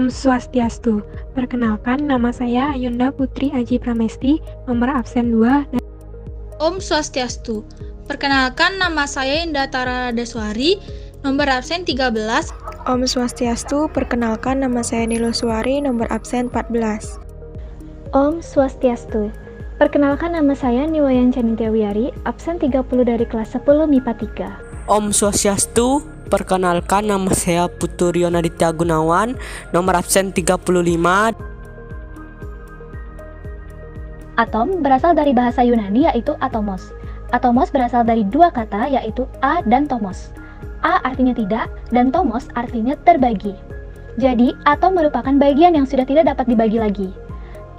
Om Swastiastu. Perkenalkan, nama saya Ayunda Putri Aji Pramesti, nomor absen 2. Om Swastiastu. Perkenalkan, nama saya Indah Tara Deswari, nomor absen 13. Om Swastiastu. Perkenalkan, nama saya Nilo Suwari, nomor absen 14. Om Swastiastu. Perkenalkan, nama saya Niwayan Canitya Wiyari, absen 30 dari kelas 10 MIPA 3. Om Swastiastu. Perkenalkan, nama saya Puturyo Naditya Gunawan, nomor absen 35. Atom berasal dari bahasa Yunani yaitu atomos. Atomos berasal dari dua kata yaitu a dan tomos. A artinya tidak dan tomos artinya terbagi. Jadi, atom merupakan bagian yang sudah tidak dapat dibagi lagi.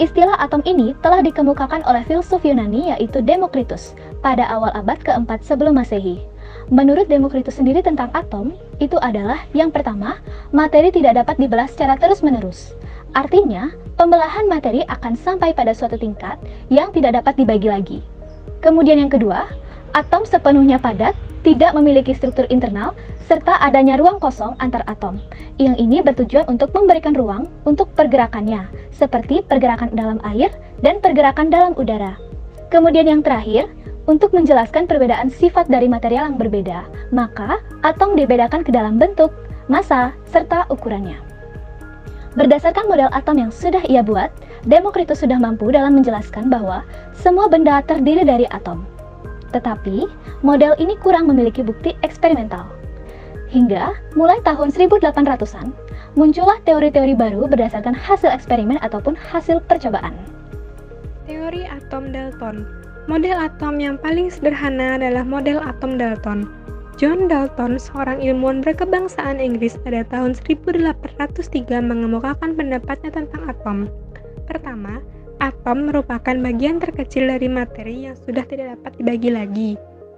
Istilah atom ini telah dikemukakan oleh filsuf Yunani yaitu Demokritus pada awal abad ke-4 sebelum Masehi. Menurut Demokritus sendiri tentang atom, itu adalah yang pertama, materi tidak dapat dibelah secara terus-menerus. Artinya, pembelahan materi akan sampai pada suatu tingkat yang tidak dapat dibagi lagi. Kemudian yang kedua, atom sepenuhnya padat, tidak memiliki struktur internal, serta adanya ruang kosong antar atom. Yang ini bertujuan untuk memberikan ruang untuk pergerakannya, seperti pergerakan dalam air dan pergerakan dalam udara. Kemudian yang terakhir, untuk menjelaskan perbedaan sifat dari material yang berbeda, maka atom dibedakan ke dalam bentuk, massa, serta ukurannya. Berdasarkan model atom yang sudah ia buat, Demokritus sudah mampu dalam menjelaskan bahwa semua benda terdiri dari atom. Tetapi, model ini kurang memiliki bukti eksperimental. Hingga mulai tahun 1800-an, muncullah teori-teori baru berdasarkan hasil eksperimen ataupun hasil percobaan. Teori atom Dalton. Model atom yang paling sederhana adalah model atom Dalton. John Dalton, seorang ilmuwan berkebangsaan Inggris pada tahun 1803 mengemukakan pendapatnya tentang atom. Pertama, atom merupakan bagian terkecil dari materi yang sudah tidak dapat dibagi lagi.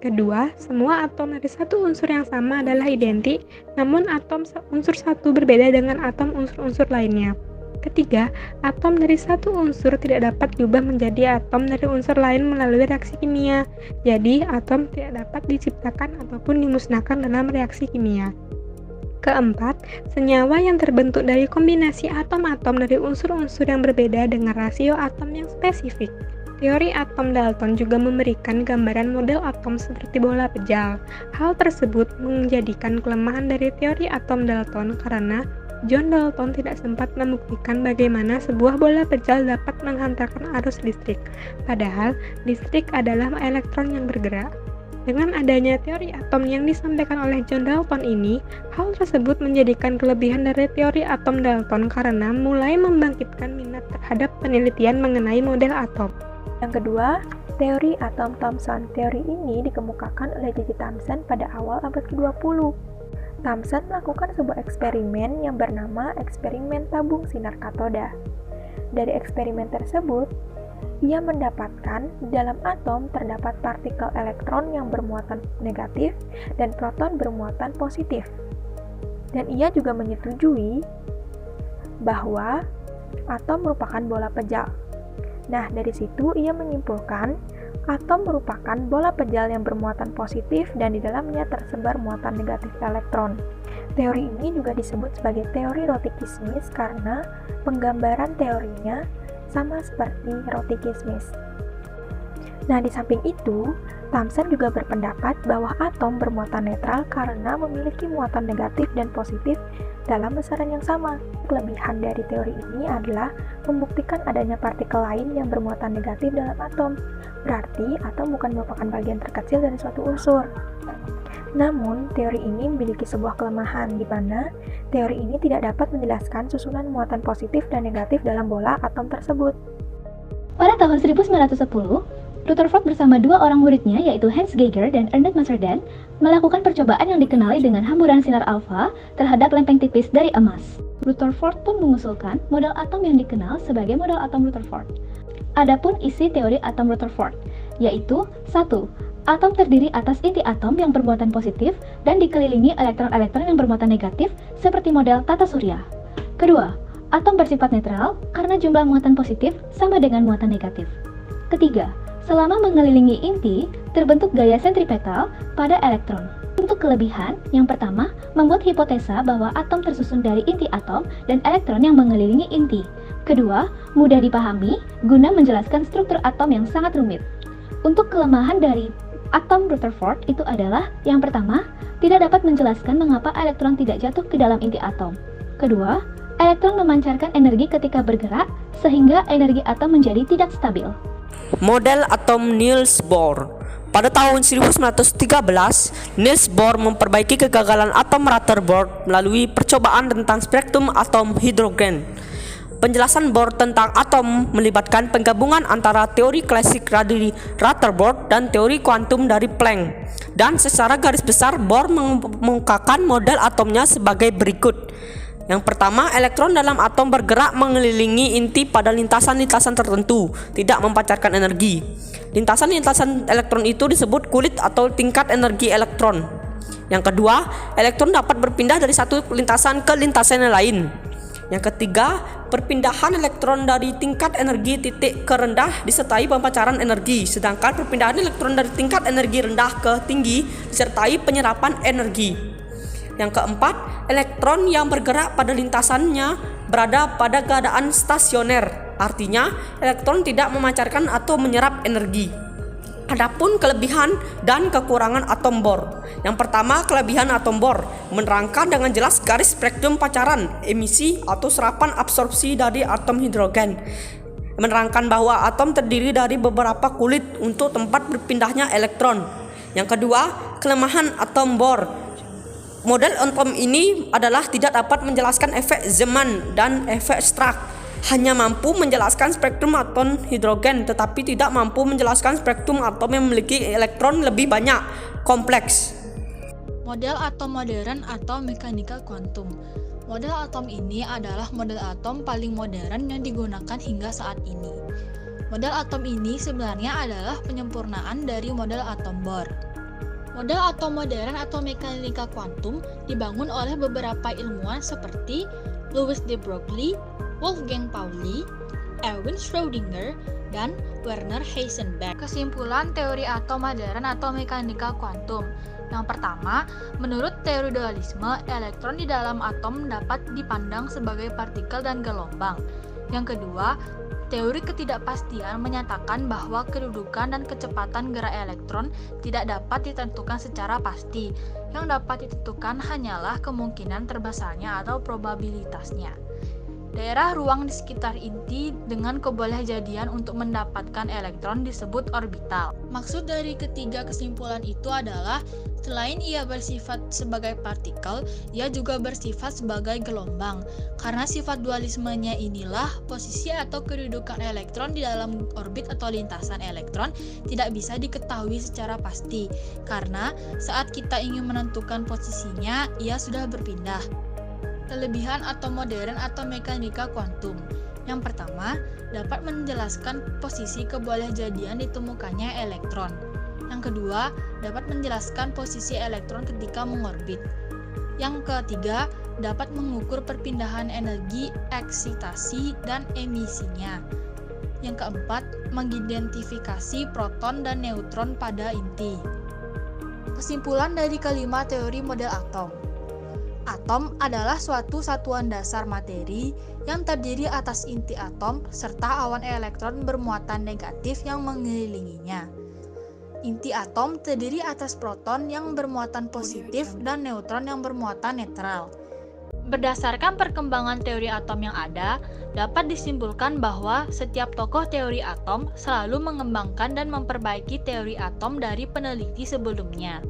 Kedua, semua atom dari satu unsur yang sama adalah identik, namun atom unsur satu berbeda dengan atom unsur-unsur lainnya. Ketiga, atom dari satu unsur tidak dapat diubah menjadi atom dari unsur lain melalui reaksi kimia. Jadi, atom tidak dapat diciptakan ataupun dimusnahkan dalam reaksi kimia. Keempat, senyawa yang terbentuk dari kombinasi atom-atom dari unsur-unsur yang berbeda dengan rasio atom yang spesifik. Teori atom Dalton juga memberikan gambaran model atom seperti bola pejal. Hal tersebut menjadikan kelemahan dari teori atom Dalton karena John Dalton tidak sempat membuktikan bagaimana sebuah bola pejal dapat menghantarkan arus listrik. Padahal, listrik adalah elektron yang bergerak. Dengan adanya teori atom yang disampaikan oleh John Dalton ini, hal tersebut menjadikan kelebihan dari teori atom Dalton karena mulai membangkitkan minat terhadap penelitian mengenai model atom. Yang kedua, teori atom Thomson. Teori ini dikemukakan oleh J.J. Thomson pada awal abad ke-20. Thomson melakukan sebuah eksperimen yang bernama eksperimen tabung sinar katoda. Dari eksperimen tersebut, ia mendapatkan di dalam atom terdapat partikel elektron yang bermuatan negatif dan proton bermuatan positif. Dan ia juga menyetujui bahwa atom merupakan bola pejal. Nah, dari situ ia menyimpulkan atom merupakan bola pejal yang bermuatan positif dan di dalamnya tersebar muatan negatif elektron. Teori ini juga disebut sebagai teori roti-kismis karena penggambaran teorinya sama seperti roti kismis. Nah, di samping itu, Thomson juga berpendapat bahwa atom bermuatan netral karena memiliki muatan negatif dan positif dalam besaran yang sama. Kelebihan dari teori ini adalah membuktikan adanya partikel lain yang bermuatan negatif dalam atom. Berarti, atom bukan merupakan bagian terkecil dari suatu unsur. Namun, teori ini memiliki sebuah kelemahan di mana teori ini tidak dapat menjelaskan susunan muatan positif dan negatif dalam bola atom tersebut. Pada tahun 1910, Rutherford bersama dua orang muridnya yaitu Hans Geiger dan Ernest Maserdan melakukan percobaan yang dikenali dengan hamburan sinar alfa terhadap lempeng tipis dari emas. Rutherford pun mengusulkan model atom yang dikenal sebagai model atom Rutherford. Adapun isi teori atom Rutherford, yaitu 1. Atom terdiri atas inti atom yang bermuatan positif dan dikelilingi elektron-elektron yang bermuatan negatif seperti model tata surya. Kedua, atom bersifat netral karena jumlah muatan positif sama dengan muatan negatif. Ketiga, selama mengelilingi inti, terbentuk gaya sentripetal pada elektron. Untuk kelebihan, yang pertama, membuat hipotesa bahwa atom tersusun dari inti atom dan elektron yang mengelilingi inti. Kedua, mudah dipahami guna menjelaskan struktur atom yang sangat rumit. Untuk kelemahan dari atom Rutherford itu adalah, yang pertama, tidak dapat menjelaskan mengapa elektron tidak jatuh ke dalam inti atom. Kedua, elektron memancarkan energi ketika bergerak, sehingga energi atom menjadi tidak stabil. Model atom Niels Bohr. Pada tahun 1913, Niels Bohr memperbaiki kegagalan atom Rutherford melalui percobaan tentang spektrum atom hidrogen. Penjelasan Bohr tentang atom melibatkan penggabungan antara teori klasik dari Rutherford dan teori kuantum dari Planck. Dan secara garis besar, Bohr mengemukakan model atomnya sebagai berikut. Yang pertama, elektron dalam atom bergerak mengelilingi inti pada lintasan-lintasan tertentu, tidak memancarkan energi. Lintasan-lintasan elektron itu disebut kulit atau tingkat energi elektron. Yang kedua, elektron dapat berpindah dari satu lintasan ke lintasan yang lain. Yang ketiga, perpindahan elektron dari tingkat energi titik ke rendah disertai pemancaran energi, sedangkan perpindahan elektron dari tingkat energi rendah ke tinggi disertai penyerapan energi. Yang keempat, elektron yang bergerak pada lintasannya berada pada keadaan stasioner, artinya elektron tidak memancarkan atau menyerap energi. Adapun kelebihan dan kekurangan atom Bohr. Yang pertama, kelebihan atom Bohr menerangkan dengan jelas garis spektrum pancaran, emisi atau serapan absorpsi dari atom hidrogen. Menerangkan bahwa atom terdiri dari beberapa kulit untuk tempat berpindahnya elektron. Yang kedua, kelemahan atom Bohr. Model atom ini adalah tidak dapat menjelaskan efek Zeeman dan efek Stark. Hanya mampu menjelaskan spektrum atom hidrogen, tetapi tidak mampu menjelaskan spektrum atom yang memiliki elektron lebih banyak, kompleks. Model atom modern atau mekanika kuantum. Model atom ini adalah model atom paling modern yang digunakan hingga saat ini. Model atom ini sebenarnya adalah penyempurnaan dari model atom Bohr. Model atom modern atau mekanika kuantum dibangun oleh beberapa ilmuwan seperti Louis de Broglie, Wolfgang Pauli, Erwin Schrödinger, dan Werner Heisenberg. Kesimpulan teori atom modern atau mekanika kuantum. Yang pertama, menurut teori dualisme, elektron di dalam atom dapat dipandang sebagai partikel dan gelombang. Yang kedua, teori ketidakpastian menyatakan bahwa kedudukan dan kecepatan gerak elektron tidak dapat ditentukan secara pasti. Yang dapat ditentukan hanyalah kemungkinan terbasalnya atau probabilitasnya. Daerah ruang di sekitar inti dengan kebolehjadian untuk mendapatkan elektron disebut orbital. Maksud dari ketiga kesimpulan itu adalah selain ia bersifat sebagai partikel, ia juga bersifat sebagai gelombang. Karena sifat dualismenya inilah, posisi atau kedudukan elektron di dalam orbit atau lintasan elektron tidak bisa diketahui secara pasti. Karena saat kita ingin menentukan posisinya, ia sudah berpindah. Kelebihan atom modern atau mekanika kuantum. Yang pertama, dapat menjelaskan posisi kebolehjadian ditemukannya elektron. Yang kedua, dapat menjelaskan posisi elektron ketika mengorbit. Yang ketiga, dapat mengukur perpindahan energi, eksitasi, dan emisinya. Yang keempat, mengidentifikasi proton dan neutron pada inti. Kesimpulan dari kelima teori model atom. Atom adalah suatu satuan dasar materi yang terdiri atas inti atom serta awan elektron bermuatan negatif yang mengelilinginya. Inti atom terdiri atas proton yang bermuatan positif dan neutron yang bermuatan netral. Berdasarkan perkembangan teori atom yang ada, dapat disimpulkan bahwa setiap tokoh teori atom selalu mengembangkan dan memperbaiki teori atom dari peneliti sebelumnya.